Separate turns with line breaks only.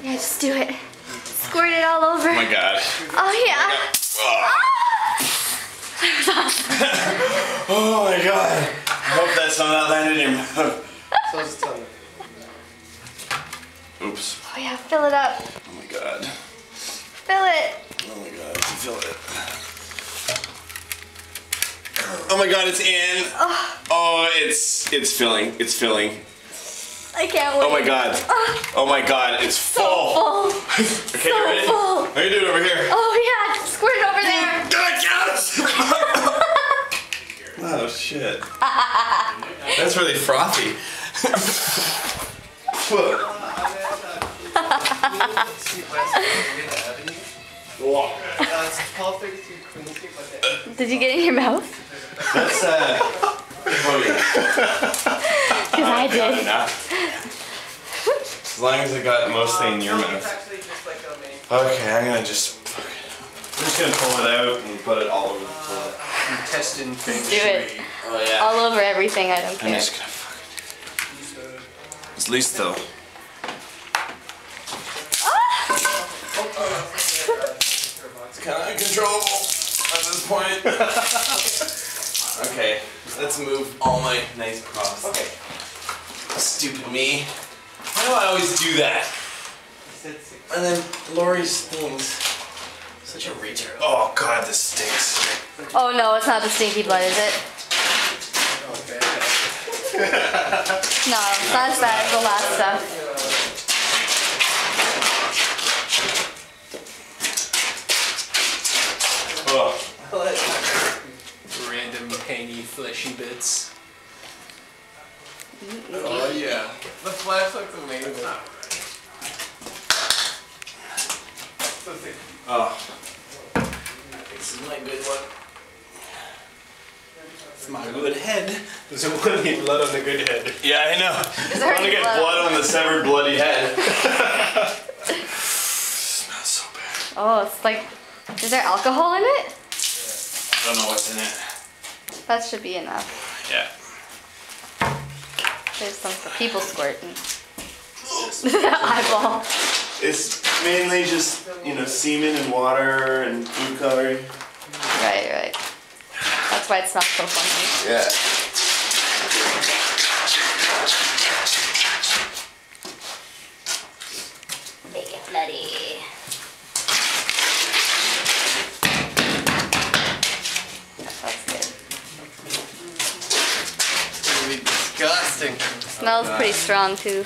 Yeah, just do it. Squirt it all over.
Oh my god.
Oh yeah.
Oh my god. I hope that some of that landed in your mouth. Oops.
Oh yeah, fill it up.
Oh my god.
Fill it.
Oh my god, I can feel it. Oh my god, it's in. Oh, it's filling. It's filling.
I can't wait.
Oh my god. Oh my god, it's full.
So full.
Okay, you ready?
Full.
How you doing over here?
Oh yeah, squirt it over there.
Oh shit. That's really frothy.
Did you get it in your mouth?
That's oh yeah.
Because I did.
As long as I got mostly in your mouth. Okay, I'm just gonna pull it out and put it all over the floor.
Testing things.
Do it.
Oh yeah.
All over everything, I don't
I'm
care.
just gonna fucking. It's least though. It's kind of uncontrollable at this point. Okay, let's move all my nice props. Okay. Stupid me. Why do I always do that? And then Lori's things. Such a retard. Oh god, this stinks.
Oh no, it's not the stinky blood, is it? No, it's not as bad as the last stuff.
Oh.
Random hangy fleshy bits.
Oh yeah.
The flesh looks amazing.
Oh. This is my good one.
It's my good head. Doesn't want any blood on the good head.
Yeah, I know.
Is
I
there
want to
any
get blood on the severed bloody head. Smells so bad.
Oh, it's like, is there alcohol in it?
I don't know what's in it.
That should be enough.
Yeah.
There's some for people squirting. Eyeball.
It's mainly just, you know, semen and water and food coloring.
Right, right. That's why it smells so funky.
Yeah.
Make it bloody. That's good.
It's gonna be disgusting.
Smells pretty strong too.